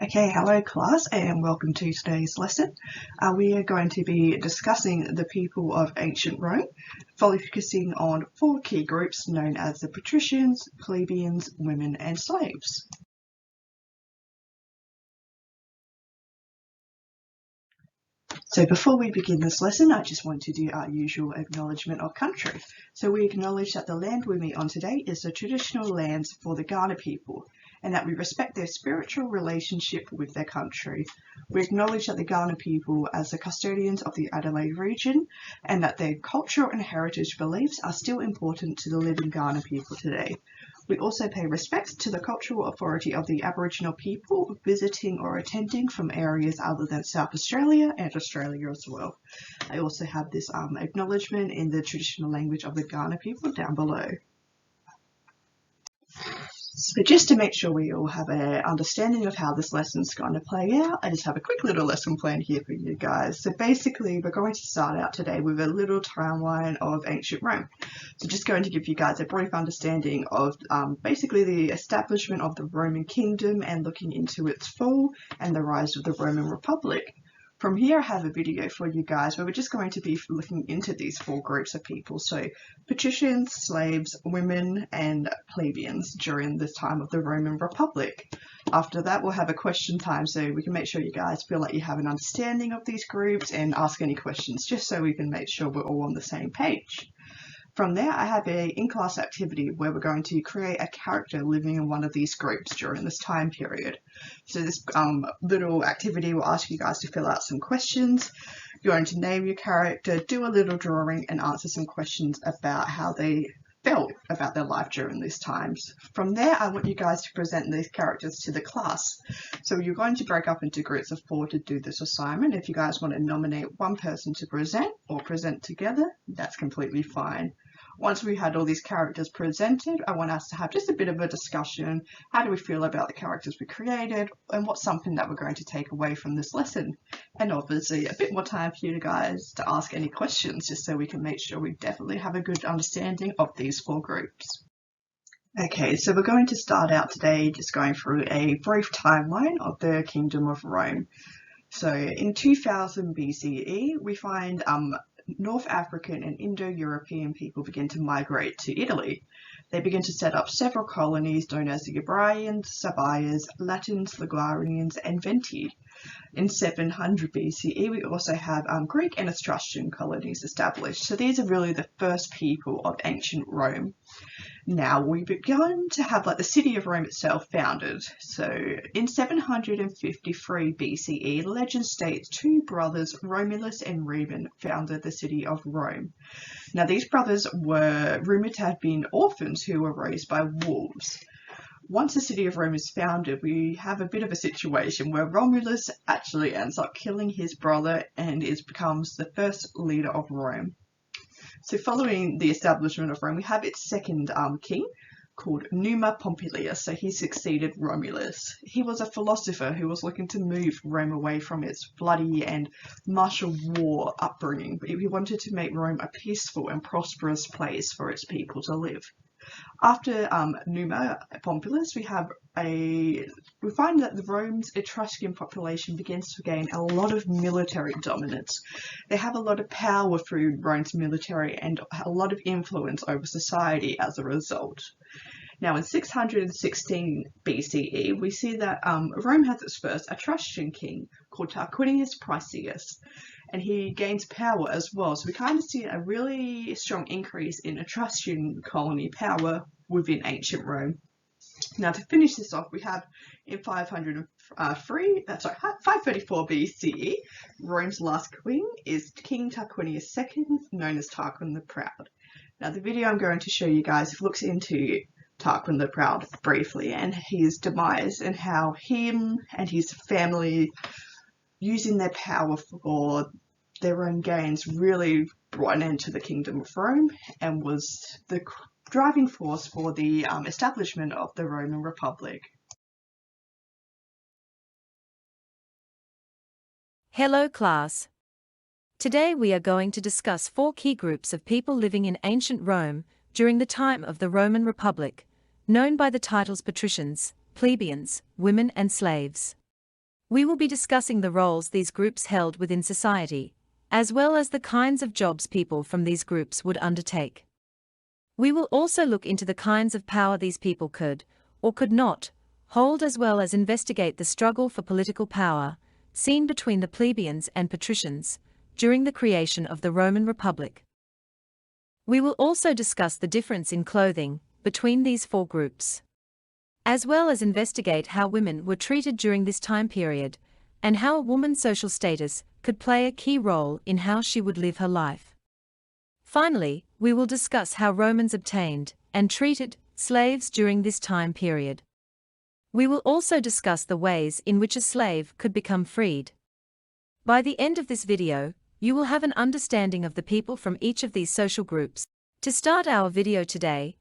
Okay, hello class and welcome to today's lesson. We are going to be discussing the people of ancient Rome, focusing on four key groups known as the Patricians, Plebeians, women and slaves. So before we begin this lesson, I just want to do our usual acknowledgement of country. So we acknowledge that the land we meet on today is the traditional lands for the Ghana people, and that we respect their spiritual relationship with their country. We acknowledge that the Ghana people as the custodians of the Adelaide region, and that their cultural and heritage beliefs are still important to the living Ghana people today. We also pay respects to the cultural authority of the Aboriginal people visiting or attending from areas other than South Australia and Australia as well. I also have this acknowledgement in the traditional language of the Ghana people down below. So just to make sure we all have an understanding of how this lesson's going to play out, I just have a quick little lesson plan here for you guys. So basically, we're going to start out today with a little timeline of ancient Rome. So just going to give you guys a brief understanding of basically the establishment of the Roman kingdom and looking into its fall and the rise of the Roman Republic. From here, I have a video for you guys where we're just going to be looking into these four groups of people. So patricians, slaves, women, and plebeians during this time of the Roman Republic. After that, we'll have a question time so we can make sure you guys feel like you have an understanding of these groups and ask any questions just so we can make sure we're all on the same page. From there, I have an in-class activity where we're going to create a character living in one of these groups during this time period. So this little activity will ask you guys to fill out some questions. You're going to name your character, do a little drawing, and answer some questions about how they felt about their life during these times. From there, I want you guys to present these characters to the class. So you're going to break up into groups of 4 to do this assignment. If you guys want to nominate one person to present or present together, that's completely fine. Once we had all these characters presented, I want us to have just a bit of a discussion. How do we feel about the characters we created, and what's something that we're going to take away from this lesson? And obviously a bit more time for you guys to ask any questions just so we can make sure we definitely have a good understanding of these four groups. Okay, so we're going to start out today just going through a brief timeline of the Kingdom of Rome. So in 2000 BCE, we find North African and Indo-European people begin to migrate to Italy. They begin to set up several colonies known as the Ibrians, Sabayas, Latins, Ligurians, and Venti. In 700 BCE, we also have Greek and Etruscan colonies established. So these are really the first people of ancient Rome. Now we began to have the city of Rome itself founded. So in 753 BCE, legend states two brothers, Romulus and Remus, founded the city of Rome. Now these brothers were rumoured to have been orphans who were raised by wolves. Once the city of Rome is founded, we have a bit of a situation where Romulus actually ends up killing his brother and becomes the first leader of Rome. So following the establishment of Rome, we have its second king called Numa Pompilius. So he succeeded Romulus. He was a philosopher who was looking to move Rome away from its bloody and martial war upbringing. He wanted to make Rome a peaceful and prosperous place for its people to live. After Numa Pompilius, we find that the Rome's Etruscan population begins to gain a lot of military dominance. They have a lot of power through Rome's military and a lot of influence over society as a result. Now in 616 BCE, we see that Rome has its first Etruscan king called Tarquinius, and he gains power as well. So we kind of see a really strong increase in Etruscan colony power within ancient Rome. Now to finish this off, we have in 534 BCE, Rome's last queen is King Tarquinius II, known as Tarquin the Proud. Now the video I'm going to show you guys looks into Tarquin the Proud briefly and his demise and how him and his family using their power for their own gains really brought an end to the Kingdom of Rome and was the driving force for the establishment of the Roman Republic. Hello class. Today we are going to discuss four key groups of people living in ancient Rome during the time of the Roman Republic, known by the titles patricians, plebeians, women and slaves. We will be discussing the roles these groups held within society, as well as the kinds of jobs people from these groups would undertake. We will also look into the kinds of power these people could, or could not, hold, as well as investigate the struggle for political power seen between the plebeians and patricians during the creation of the Roman Republic. We will also discuss the difference in clothing between these four groups, as well as investigate how women were treated during this time period, and how a woman's social status could play a key role in how she would live her life. Finally, we will discuss how Romans obtained and treated slaves during this time period. We will also discuss the ways in which a slave could become freed. By the end of this video, you will have an understanding of the people from each of these social groups. To start our video today,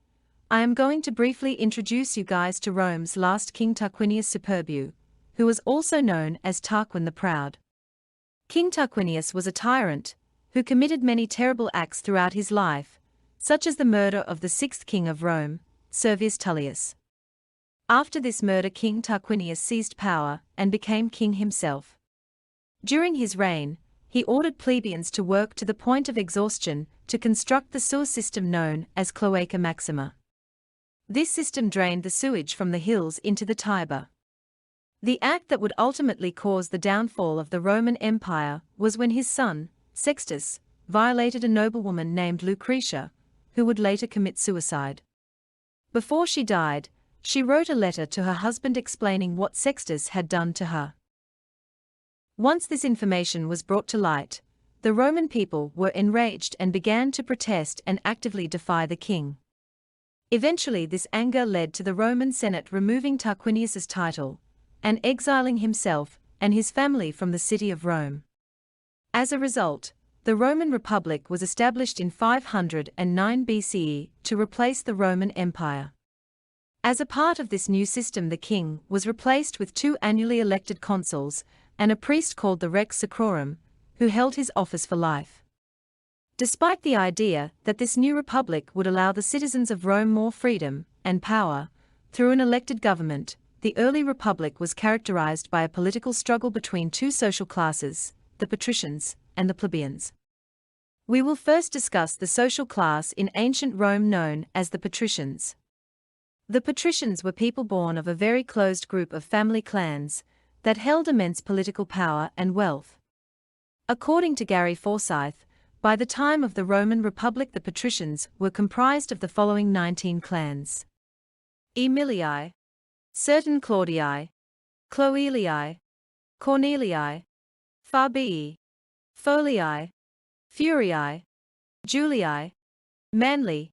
I am going to briefly introduce you guys to Rome's last king, Tarquinius Superbus, who was also known as Tarquin the Proud. King Tarquinius was a tyrant who committed many terrible acts throughout his life, such as the murder of the sixth king of Rome, Servius Tullius. After this murder, King Tarquinius seized power and became king himself. During his reign, he ordered plebeians to work to the point of exhaustion to construct the sewer system known as Cloaca Maxima. This system drained the sewage from the hills into the Tiber. The act that would ultimately cause the downfall of the Roman Empire was when his son, Sextus, violated a noblewoman named Lucretia, who would later commit suicide. Before she died, she wrote a letter to her husband explaining what Sextus had done to her. Once this information was brought to light, the Roman people were enraged and began to protest and actively defy the king. Eventually, this anger led to the Roman Senate removing Tarquinius's title and exiling himself and his family from the city of Rome. As a result, the Roman Republic was established in 509 BCE to replace the Roman Empire. As a part of this new system, the king was replaced with two annually elected consuls and a priest called the Rex Sacrorum, who held his office for life. Despite the idea that this new republic would allow the citizens of Rome more freedom and power through an elected government, the early republic was characterized by a political struggle between two social classes, the Patricians and the Plebeians. We will first discuss the social class in ancient Rome known as the Patricians. The Patricians were people born of a very closed group of family clans that held immense political power and wealth. According to Gary Forsyth, by the time of the Roman Republic, the Patricians were comprised of the following 19 clans: Aemilii, certain Claudii, Cloelii, Cornelii, Fabii, Folii, Furiae, Julii, Manlii,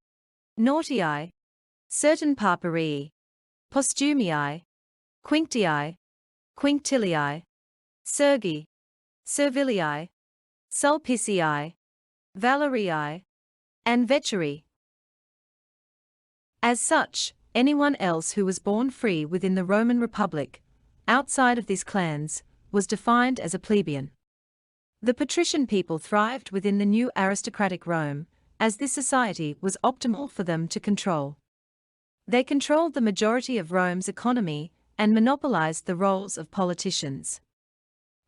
Nautii, certain Parparii, Postumii, Quinctii, Quinctilii, Sergi, Servilii, Sulpicii, Valerii, and Veteri. As such, anyone else who was born free within the Roman Republic, outside of these clans, was defined as a plebeian. The patrician people thrived within the new aristocratic Rome, as this society was optimal for them to control. They controlled the majority of Rome's economy and monopolized the roles of politicians.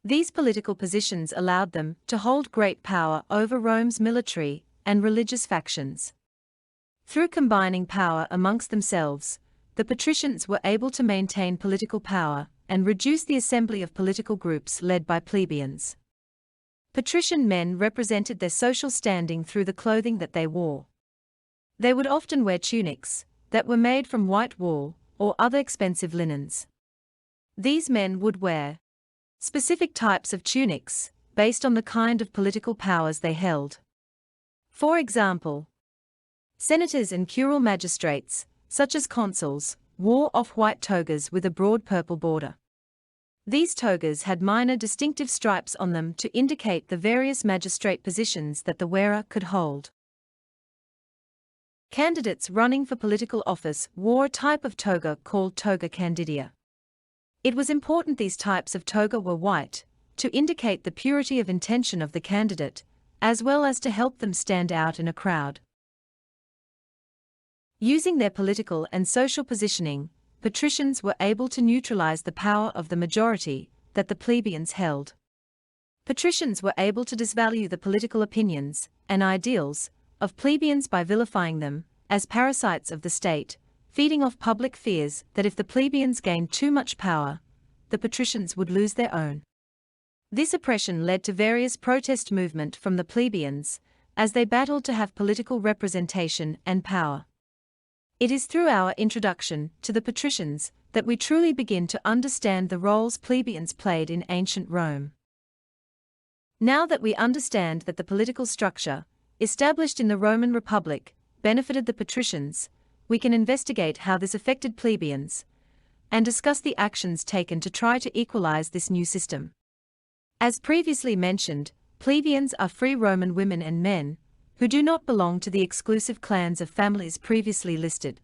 These political positions allowed them to hold great power over Rome's military and religious factions. Through combining power amongst themselves, the patricians were able to maintain political power and reduce the assembly of political groups led by plebeians. Patrician men represented their social standing through the clothing that they wore. They would often wear tunics that were made from white wool or other expensive linens. These men would wear specific types of tunics based on the kind of political powers they held. For example, senators and curule magistrates, such as consuls, wore off-white togas with a broad purple border. These togas had minor distinctive stripes on them to indicate the various magistrate positions that the wearer could hold. Candidates running for political office wore a type of toga called toga candidia. It was important these types of toga were white, to indicate the purity of intention of the candidate, as well as to help them stand out in a crowd. Using their political and social positioning, patricians were able to neutralize the power of the majority that the plebeians held. Patricians were able to disvalue the political opinions and ideals of plebeians by vilifying them as parasites of the state, feeding off public fears that if the plebeians gained too much power, the patricians would lose their own. This oppression led to various protest movements from the plebeians as they battled to have political representation and power. It is through our introduction to the patricians that we truly begin to understand the roles plebeians played in ancient Rome. Now that we understand that the political structure, established in the Roman Republic, benefited the patricians, we can investigate how this affected plebeians, and discuss the actions taken to try to equalize this new system. As previously mentioned, plebeians are free Roman women and men, who do not belong to the exclusive clans of families previously listed.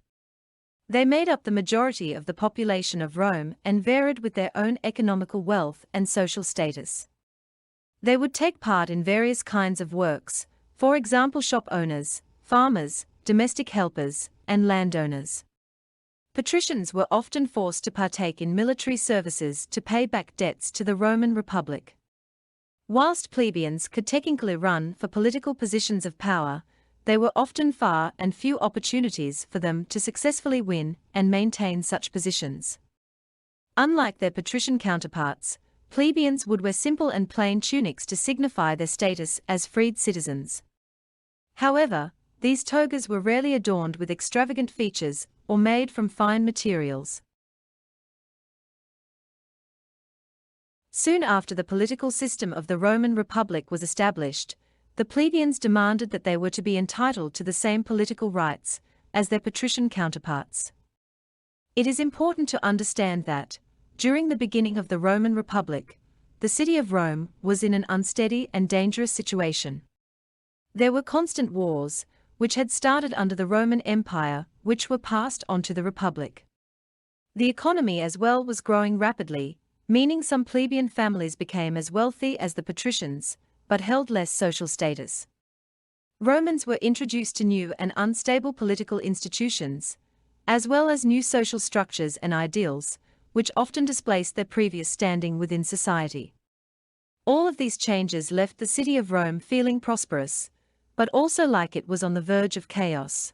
They made up the majority of the population of Rome and varied with their own economical wealth and social status. They would take part in various kinds of works, for example shop owners, farmers, domestic helpers, and landowners. Patricians were often forced to partake in military services to pay back debts to the Roman Republic. Whilst plebeians could technically run for political positions of power, there were often far and few opportunities for them to successfully win and maintain such positions. Unlike their patrician counterparts, plebeians would wear simple and plain tunics to signify their status as freed citizens. However, these togas were rarely adorned with extravagant features or made from fine materials. Soon after the political system of the Roman Republic was established, the plebeians demanded that they were to be entitled to the same political rights as their patrician counterparts. It is important to understand that, during the beginning of the Roman Republic, the city of Rome was in an unsteady and dangerous situation. There were constant wars, which had started under the Roman Empire, which were passed on to the Republic. The economy as well was growing rapidly, meaning some plebeian families became as wealthy as the patricians, but held less social status. Romans were introduced to new and unstable political institutions, as well as new social structures and ideals, which often displaced their previous standing within society. All of these changes left the city of Rome feeling prosperous, but also like it was on the verge of chaos.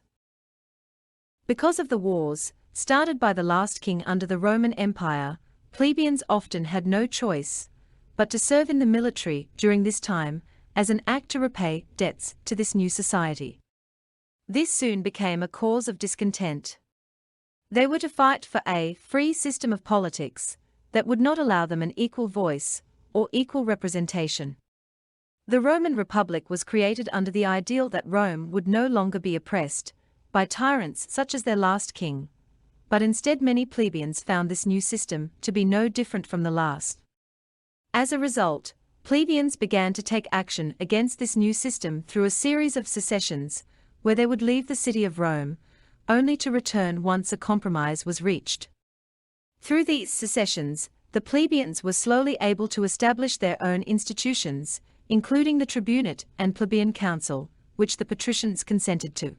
Because of the wars, started by the last king under the Roman Empire, plebeians often had no choice but to serve in the military during this time as an act to repay debts to this new society. This soon became a cause of discontent. They were to fight for a free system of politics that would not allow them an equal voice or equal representation. The Roman Republic was created under the ideal that Rome would no longer be oppressed by tyrants such as their last king, but instead many plebeians found this new system to be no different from the last. As a result, plebeians began to take action against this new system through a series of secessions, where they would leave the city of Rome, only to return once a compromise was reached. Through these secessions, the plebeians were slowly able to establish their own institutions, including the tribunate and plebeian council, which the patricians consented to.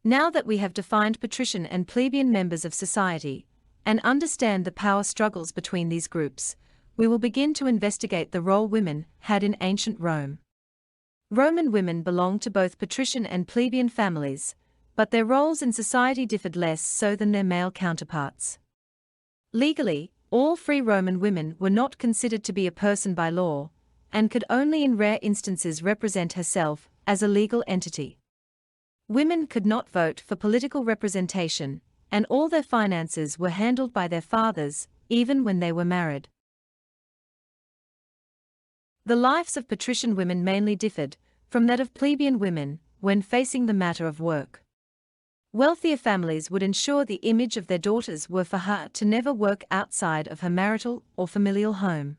Now that we have defined patrician and plebeian members of society, and understand the power struggles between these groups, we will begin to investigate the role women had in ancient Rome. Roman women belonged to both patrician and plebeian families, but their roles in society differed less so than their male counterparts. Legally, all free Roman women were not considered to be a person by law, and could only in rare instances represent herself as a legal entity. Women could not vote for political representation, and all their finances were handled by their fathers, even when they were married. The lives of patrician women mainly differed from that of plebeian women when facing the matter of work. Wealthier families would ensure the image of their daughters were for her to never work outside of her marital or familial home.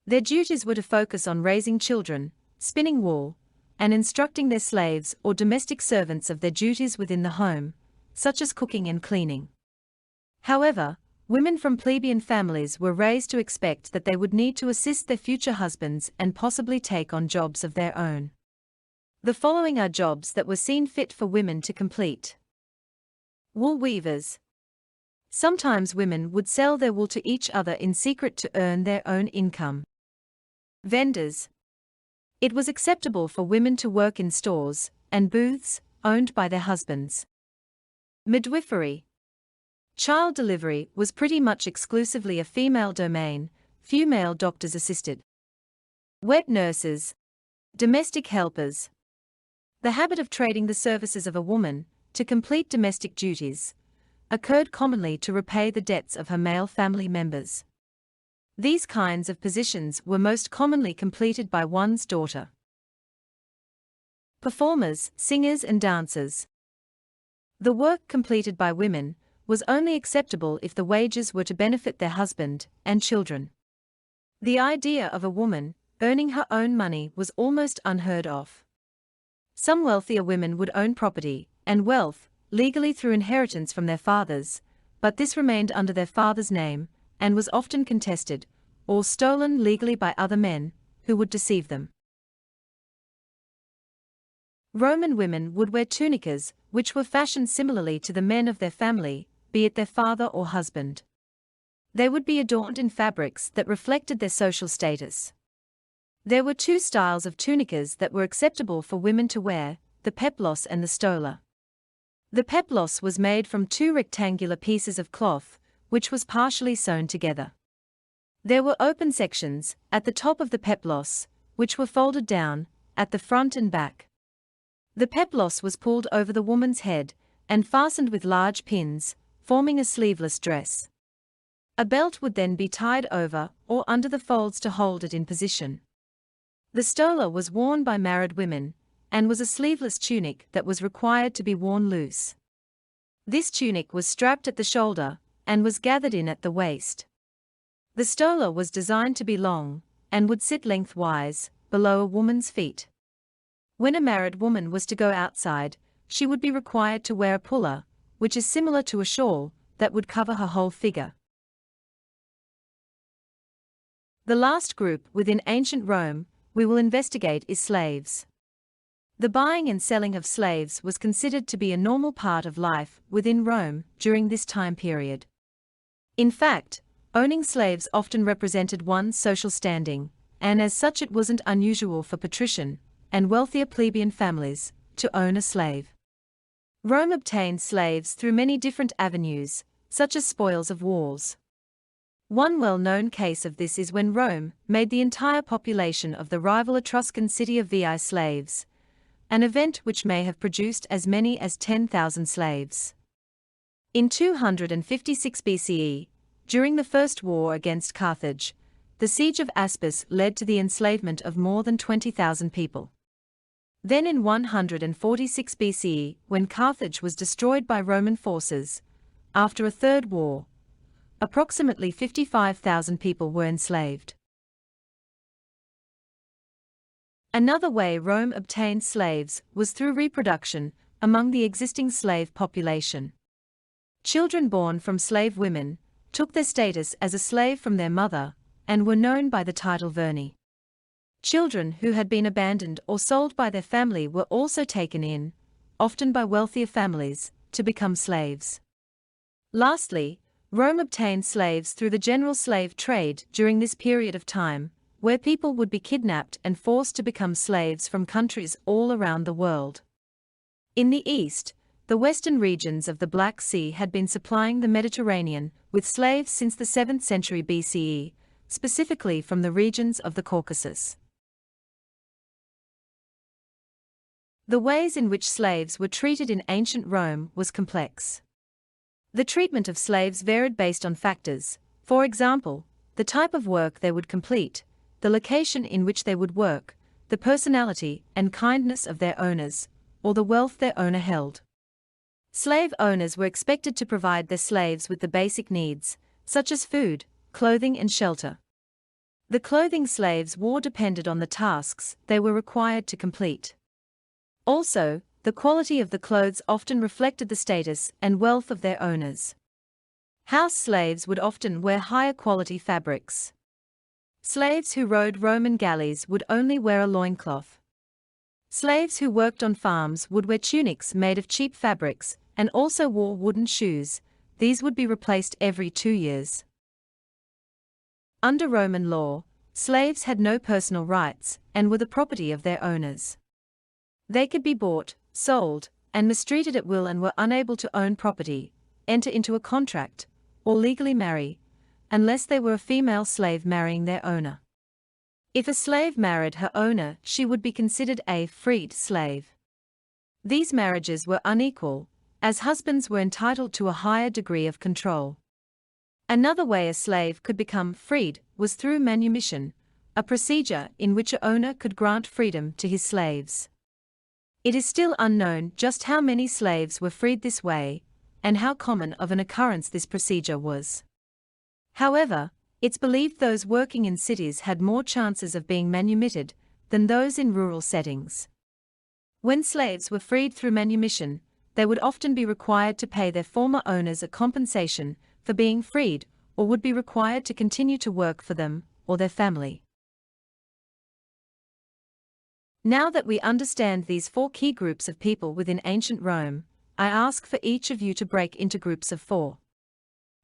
Their duties were to focus on raising children, spinning wool, and instructing their slaves or domestic servants of their duties within the home, such as cooking and cleaning. However, women from plebeian families were raised to expect that they would need to assist their future husbands and possibly take on jobs of their own. The following are jobs that were seen fit for women to complete. Wool weavers. Sometimes women would sell their wool to each other in secret to earn their own income. Vendors. It was acceptable for women to work in stores and booths owned by their husbands. Midwifery. Child delivery was pretty much exclusively a female domain, few male doctors assisted. Wet nurses. Domestic helpers. The habit of trading the services of a woman to complete domestic duties occurred commonly to repay the debts of her male family members. These kinds of positions were most commonly completed by one's daughter. Performers, singers and dancers. The work completed by women was only acceptable if the wages were to benefit their husband and children. The idea of a woman earning her own money was almost unheard of. Some wealthier women would own property and wealth legally through inheritance from their fathers, but this remained under their father's name and was often contested or stolen legally by other men who would deceive them. Roman women would wear tunicas, which were fashioned similarly to the men of their family, be it their father or husband. They would be adorned in fabrics that reflected their social status. There were two styles of tunicas that were acceptable for women to wear, the peplos and the stola. The peplos was made from two rectangular pieces of cloth, which was partially sewn together. There were open sections at the top of the peplos, which were folded down at the front and back. The peplos was pulled over the woman's head and fastened with large pins, forming a sleeveless dress. A belt would then be tied over or under the folds to hold it in position. The stola was worn by married women and was a sleeveless tunic that was required to be worn loose. This tunic was strapped at the shoulder and was gathered in at the waist. The stola was designed to be long and would sit lengthwise below a woman's feet. When a married woman was to go outside, she would be required to wear a pulla, which is similar to a shawl that would cover her whole figure. The last group within ancient Rome we will investigate is slaves. The buying and selling of slaves was considered to be a normal part of life within Rome during this time period. In fact, owning slaves often represented one's social standing, and as such it wasn't unusual for patrician and wealthier plebeian families to own a slave. Rome obtained slaves through many different avenues, such as spoils of wars. One well-known case of this is when Rome made the entire population of the rival Etruscan city of Veii slaves, an event which may have produced as many as 10,000 slaves. In 256 BCE, during the First War against Carthage, the siege of Aspis led to the enslavement of more than 20,000 people. Then in 146 BCE, when Carthage was destroyed by Roman forces, after a third war, approximately 55,000 people were enslaved. Another way Rome obtained slaves was through reproduction among the existing slave population. Children born from slave women took their status as a slave from their mother and were known by the title virni. Children who had been abandoned or sold by their family were also taken in, often by wealthier families, to become slaves. Lastly, Rome obtained slaves through the general slave trade during this period of time, where people would be kidnapped and forced to become slaves from countries all around the world. In the East, the western regions of the Black Sea had been supplying the Mediterranean with slaves since the 7th century BCE, specifically from the regions of the Caucasus. The ways in which slaves were treated in ancient Rome was complex. The treatment of slaves varied based on factors, for example, the type of work they would complete, the location in which they would work, the personality and kindness of their owners, or the wealth their owner held. Slave owners were expected to provide their slaves with the basic needs, such as food, clothing and shelter. The clothing slaves wore depended on the tasks they were required to complete. Also, the quality of the clothes often reflected the status and wealth of their owners. House slaves would often wear higher quality fabrics. Slaves who rode Roman galleys would only wear a loincloth. Slaves who worked on farms would wear tunics made of cheap fabrics and also wore wooden shoes, these would be replaced every 2 years. Under Roman law, slaves had no personal rights and were the property of their owners. They could be bought, sold, and mistreated at will and were unable to own property, enter into a contract, or legally marry, unless they were a female slave marrying their owner. If a slave married her owner, she would be considered a freed slave. These marriages were unequal, as husbands were entitled to a higher degree of control. Another way a slave could become freed was through manumission, a procedure in which an owner could grant freedom to his slaves. It is still unknown just how many slaves were freed this way, and how common of an occurrence this procedure was. However, it's believed those working in cities had more chances of being manumitted than those in rural settings. When slaves were freed through manumission, they would often be required to pay their former owners a compensation for being freed, or would be required to continue to work for them or their family. Now that we understand these 4 key groups of people within ancient Rome, I ask for each of you to break into groups of 4.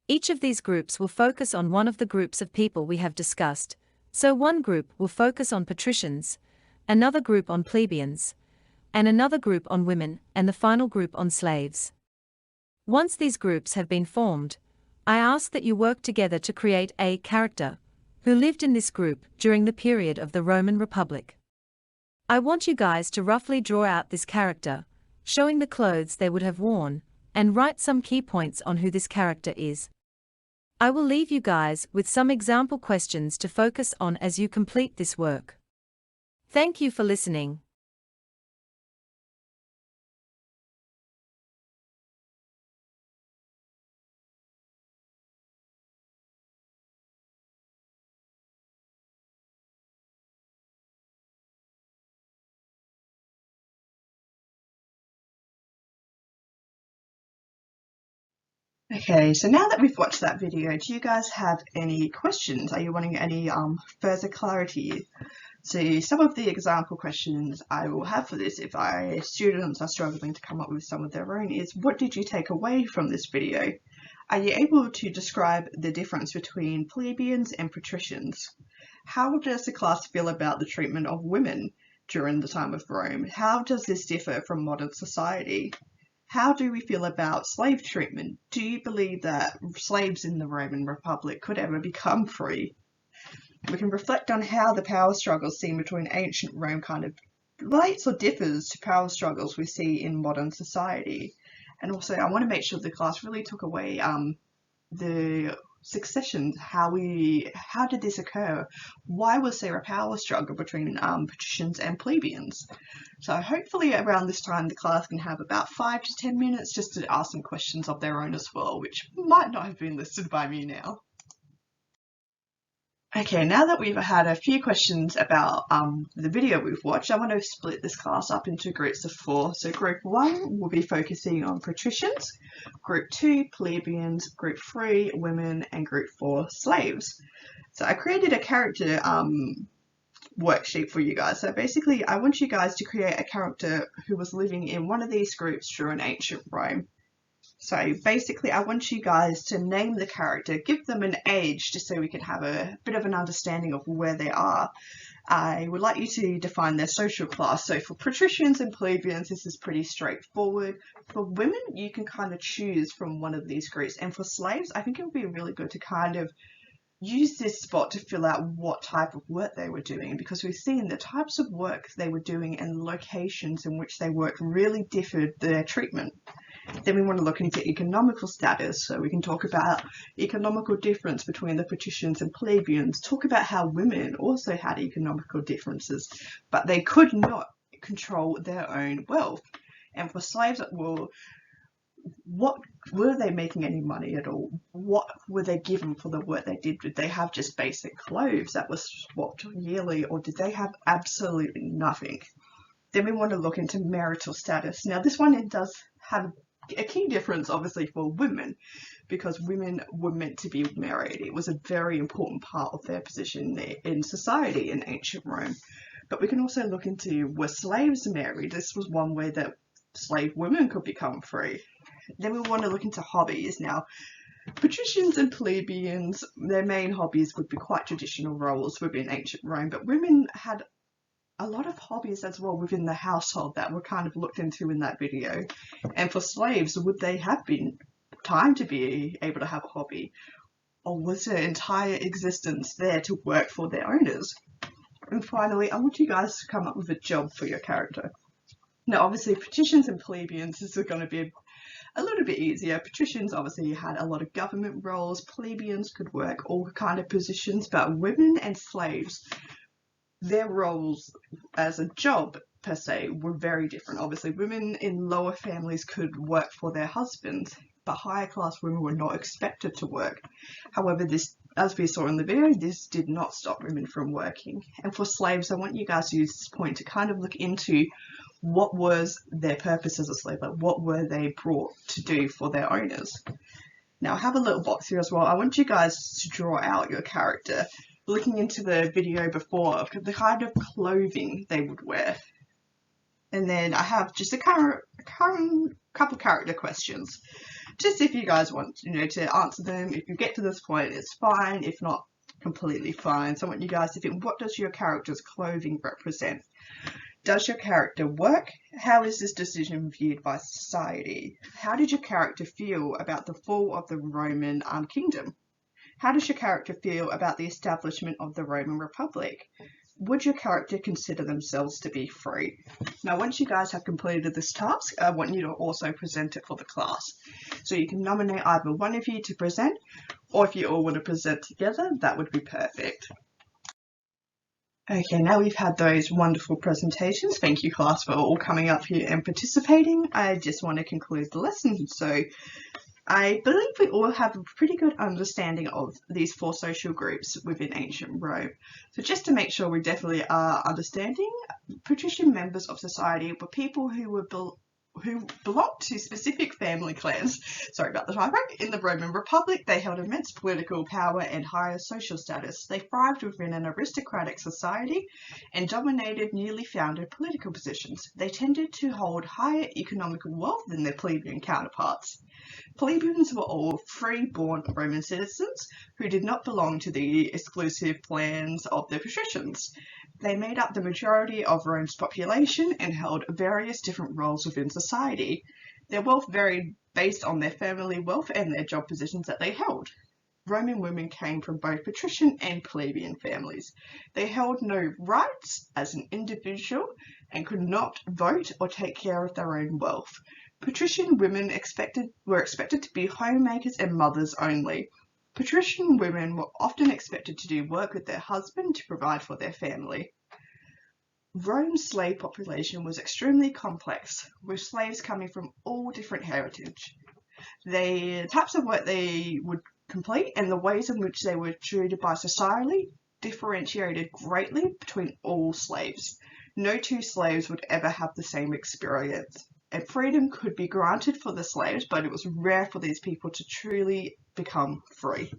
Each of these groups will focus on one of the groups of people we have discussed, so one group will focus on patricians, another group on plebeians, and another group on women, and the final group on slaves. Once these groups have been formed, I ask that you work together to create a character who lived in this group during the period of the Roman Republic. I want you guys to roughly draw out this character, showing the clothes they would have worn, and write some key points on who this character is. I will leave you guys with some example questions to focus on as you complete this work. Thank you for listening. Okay, so now that we've watched that video, do you guys have any questions? Are you wanting any further clarity? So some of the example questions I will have for this, if students are struggling to come up with some of their own, is what did you take away from this video? Are you able to describe the difference between plebeians and patricians? How does the class feel about the treatment of women during the time of Rome? How does this differ from modern society? How do we feel about slave treatment? Do you believe that slaves in the Roman Republic could ever become free? We can reflect on how the power struggles seen between ancient Rome kind of relates or differs to power struggles we see in modern society. And also, I want to make sure the class really took away the Secession. How did this occur? Why was there a power struggle between patricians and plebeians? So hopefully around this time the class can have about 5 to 10 minutes just to ask some questions of their own as well, which might not have been listed by me now. Okay, now that we've had a few questions about the video we've watched, I want to split this class up into groups of 4. So group 1 will be focusing on patricians, group 2 plebeians, group 3 women, and group 4 slaves. So I created a character worksheet for you guys. So basically I want you guys to create a character who was living in one of these groups during ancient Rome. So basically I want you guys to name the character, give them an age just so we can have a bit of an understanding of where they are. I would like you to define their social class. So for patricians and plebeians, this is pretty straightforward. For women, you can kind of choose from one of these groups. And for slaves, I think it would be really good to kind of use this spot to fill out what type of work they were doing, because we've seen the types of work they were doing and locations in which they worked really differed their treatment. Then we want to look into economical status, so we can talk about economical difference between the patricians and plebeians, talk about how women also had economical differences, but they could not control their own wealth. And for slaves, well, what were they making any money at all? What were they given for the work they did? Did they have just basic clothes that was swapped yearly, or did they have absolutely nothing? Then we want to look into marital status. Now this one, it does have a key difference obviously for women, because women were meant to be married. It was a very important part of their position in society in ancient Rome. But we can also look into, were slaves married? This was one way that slave women could become free. Then we want to look into hobbies. Now, patricians and plebeians, their main hobbies would be quite traditional roles within ancient Rome, but women had a lot of hobbies as well within the household that were kind of looked into in that video. And for slaves, would they have been time to be able to have a hobby? Or was their entire existence there to work for their owners? And finally, I want you guys to come up with a job for your character. Now, obviously, patricians and plebeians, this is going to be a little bit easier. Patricians obviously had a lot of government roles. Plebeians could work all kind of positions, but women and slaves, their roles as a job per se were very different. Obviously, women in lower families could work for their husbands, but higher class women were not expected to work. However, this, as we saw in the video, this did not stop women from working. And for slaves, I want you guys to use this point to kind of look into what was their purpose as a slave, like what were they brought to do for their owners. Now, I have a little box here as well. I want you guys to draw out your character, looking into the video before of the kind of clothing they would wear. And then I have just a couple character questions, just if you guys want, to answer them. If you get to this point, it's fine. If not, completely fine. So I want you guys to think, what does your character's clothing represent? Does your character work? How is this decision viewed by society? How did your character feel about the fall of the Roman kingdom? How does your character feel about the establishment of the Roman Republic? Would your character consider themselves to be free? Now, once you guys have completed this task, I want you to also present it for the class. So you can nominate either one of you to present, or if you all want to present together, that would be perfect. Okay, now we've had those wonderful presentations. Thank you, class, for all coming up here and participating. I just want to conclude the lesson. So I believe we all have a pretty good understanding of these 4 social groups within ancient Rome. So just to make sure we definitely are understanding, patrician members of society were people who belonged to specific family clans. Sorry about the typo. In the Roman Republic, they held immense political power and higher social status. They thrived within an aristocratic society and dominated newly founded political positions. They tended to hold higher economical wealth than their plebeian counterparts. Plebeians were all free-born Roman citizens who did not belong to the exclusive clans of the patricians. They made up the majority of Rome's population and held various different roles within society. Their wealth varied based on their family wealth and their job positions that they held. Roman women came from both patrician and plebeian families. They held no rights as an individual and could not vote or take care of their own wealth. Patrician women were expected to be homemakers and mothers only. Patrician women were often expected to do work with their husband to provide for their family. Rome's slave population was extremely complex, with slaves coming from all different heritage. The types of work they would complete and the ways in which they were treated by society differentiated greatly between all slaves. No 2 slaves would ever have the same experience. And freedom could be granted for the slaves, but it was rare for these people to truly become free.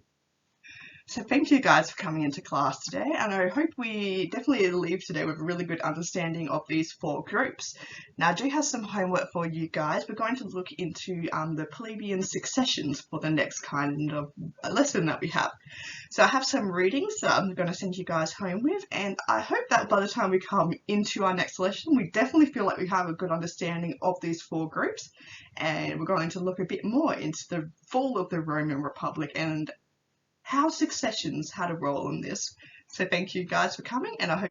So thank you guys for coming into class today, and I hope we definitely leave today with a really good understanding of these 4 groups. Now I do have some homework for you guys. We're going to look into the plebeian successions for the next kind of lesson that we have. So I have some readings that I'm going to send you guys home with, and I hope that by the time we come into our next lesson, we definitely feel like we have a good understanding of these 4 groups, and we're going to look a bit more into the fall of the Roman Republic and how secessions had a role in this. So thank you guys for coming, and I hope